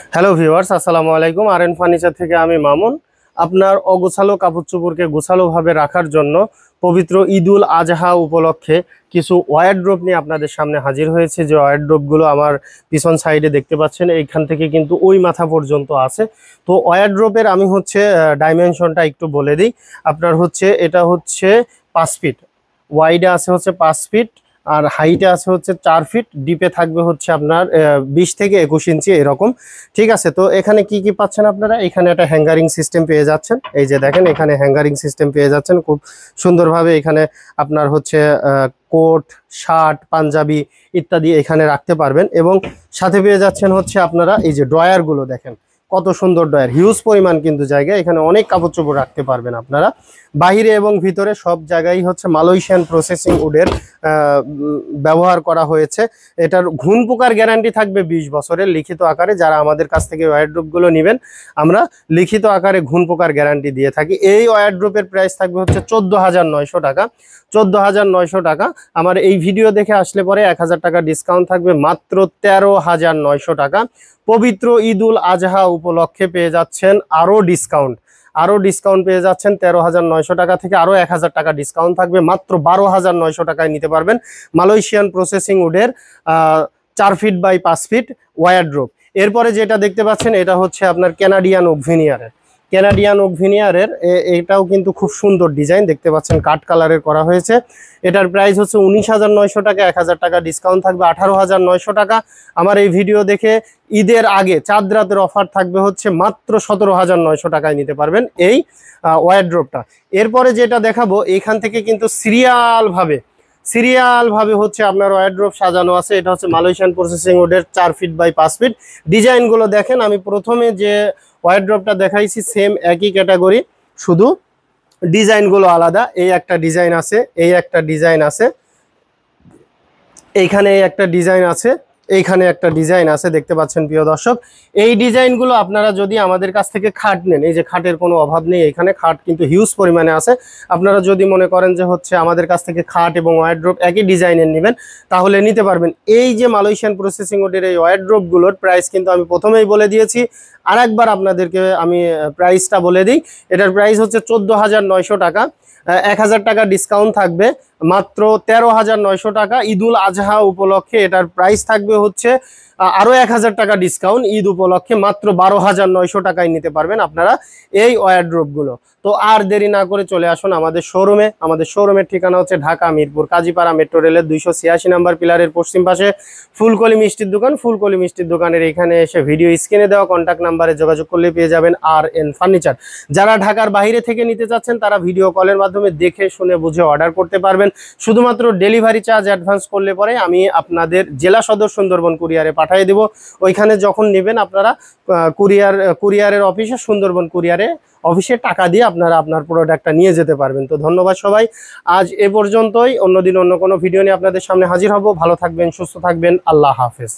Hello viewers, আসসালামু আলাইকুম। R furniture থেকে আমি মামুন। আপনার অগোছালো কাপড় চোপড়কে গোছালোভাবে রাখার জন্য পবিত্র ঈদুল আজহা উপলক্ষে কিছু ওয়ারড্রোব নিয়ে আপনাদের সামনে হাজির হয়েছে। যে ওয়ারড্রোবগুলো আমার পিছন সাইডে দেখতে পাচ্ছেন, এইখান থেকে কিন্তু ওই মাথা পর্যন্ত আছে। তো ওয়ারড্রোবের আমি ডাইমেনশনটা একটু বলে দিই। আপনার এটা হচ্ছে 5 ফিট, ওয়াইডে আছে 5 ফিট, আর হাইটে আছে 4 ফিট, ডিপে থাকবে আপনার 20 থেকে 21 ইঞ্চি এরকম। ঠিক আছে, তো এখানে কি কি পাচ্ছেন আপনারা? এখানে একটা হ্যাঙ্গারিং সিস্টেম পেয়ে যাচ্ছেন। এই যে দেখেন, এখানে হ্যাঙ্গারিং সিস্টেম পেয়ে যাচ্ছেন খুব সুন্দরভাবে। এখানে আপনার কোট, শার্ট, পাঞ্জাবি ইত্যাদি এখানে রাখতে পারবেন। এবং সাথে পেয়ে যাচ্ছেন আপনারা এই যে ড্রয়ারগুলো দেখেন, কত সুন্দর ড্রয়ার, হিউজ পরিমাণ কিন্তু জায়গা। এখানে অনেক কাপড় চোপড় রাখতে পারবেন আপনারা। বাহিরে এবং ভিতরে সব জায়গায় মালয়েশিয়ান প্রসেসিং উডের ব্যবহার করা হয়েছে। এটার ঘুণ পোকার গ্যারান্টি থাকবে 20 বছরের লিখিত আকারে। যারা আমাদের কাছ থেকে ওয়ারড্রোবগুলো নেবেন, আমরা লিখিত আকারে ঘুণ পোকার গ্যারান্টি দিয়ে থাকি। এই ওয়ারড্রোবের প্রাইস থাকবে 14,900 টাকা। 14,900 টাকা। আমার এই ভিডিও দেখে আসলে পরে 1000 টাকা ডিসকাউন্ট থাকবে, মাত্র 13,900 টাকা। পবিত্র ঈদুল আজহা উপলক্ষে পেয়ে যাচ্ছেন আরও ডিসকাউন্ট পেয়ে যাচ্ছেন। 13,900 টাকা থেকে আরও 1000 টাকা ডিসকাউন্ট থাকবে, মাত্র 12,900 টাকায় নিতে পারবেন মালয়েশিয়ান প্রসেসিং উডের 4 ফিট বাই 5 ফিট ওয়ারড্রোব। এরপরে যেটা দেখতে পাচ্ছেন, এটা আপনার কানাডিয়ান ওক ভিনিয়ারের। এটাও কিন্তু খুব সুন্দর ডিজাইন দেখতে পাচ্ছেন, কাঠ কালারের করা হয়েছে। এটার প্রাইস 19,900 টাকা, 1000 টাকা ডিসকাউন্ট থাকবে, 18,900 টাকা। আমার এই ভিডিও দেখে ঈদের আগে চাঁদ রাতের অফার থাকবে মাত্র 17,900 টাকায় নিতে পারবেন এই ওয়ারড্রোবটা। এরপরে যেটা দেখাবো, এখান থেকে কিন্তু সিরিয়ালভাবে আপনার ওয়ারড্রোব সাজানো আছে। এটা মালয়েশিয়ান প্রসেসিং উডের 4 ফিট বাই 5 ফিট। ডিজাইনগুলো দেখেন, আমি প্রথমে যে ওয়ারড্রোবটা দেখাইছি সেম একই ক্যাটাগরি, শুধু ডিজাইনগুলো আলাদা। এই একটা ডিজাইন আছে, এইখানে একটা ডিজাইন আছে, এইখানে একটা ডিজাইন আছে, দেখতে পাচ্ছেন প্রিয় দর্শক। এই ডিজাইনগুলো আপনারা যদি আমাদের কাছ থেকে খাট নেন, এই যে খাটের কোনো অভাব নেই, এখানে খাট কিন্তু হিউজ পরিমাণে আছে। আপনারা যদি মনে করেন যে আমাদের কাছ থেকে খাট এবং ওয়ারড্রোব একই ডিজাইনের নেবেন, তাহলে নিতে পারবেন। এই যে মালয়েশিয়ান প্রসেসিং উডের এই ওয়ারড্রোবগুলোর প্রাইস কিন্তু আমি প্রথমেই বলে দিয়েছি, আরেকবার আপনাদেরকে আমি প্রাইসটা বলে দিই। এটার প্রাইস 14,900 টাকা, 1000 টাকা ডিসকাউন্ট থাকবে, মাত্র 13,900 টাকা। ঈদুল আজহা উপলক্ষে এটার প্রাইস থাকবে আরো 1000 টাকা ডিসকাউন্ট ঈদ উপলক্ষে, মাত্র 12,900 টাকায় নিতে পারবেন আপনারা এই ওয়ারড্রোবগুলো। তো আর দেরি না করে চলে আসুন আমাদের শোরুমে। আমাদের শোরুমের ঠিকানা ঢাকা মিরপুর কাজীপাড়া মেট্রো রেলের 286 নম্বর পিলারের পশ্চিম পাশে ফুলকলি মিষ্টির দোকান। ফুলকলি মিষ্টির দোকানের এখানে এসে ভিডিও স্ক্রিনে দেওয়া কন্ট্যাক্ট নাম্বারে যোগাযোগ করলে পেয়ে যাবেন আরএন ফার্নিচার। যারা ঢাকার বাইরে থেকে নিতে চাচ্ছেন, তারা ভিডিও কলের মাধ্যমে দেখে শুনে বুঝে অর্ডার করতে পারবেন। শুধুমাত্র ডেলিভারি চার্জ অ্যাডভান্স করলে পরে আমি আপনাদের জেলা সদর সুন্দরবন কুরিয়ারে পাঠিয়ে দেব। ওইখানে যখন নেবেন আপনারা কুরিয়ারের অফিসে, সুন্দরবন কুরিয়ারে অফিসে টাকা দিয়ে আপনারা আপনার প্রোডাক্টটা নিয়ে যেতে পারবেন। তো ধন্যবাদ সবাই, আজ এ পর্যন্তই। অন্যদিন অন্য কোনো ভিডিও নিয়ে আপনাদের সামনে হাজির হব। ভালো থাকবেন, সুস্থ থাকবেন, আল্লাহ হাফেজ।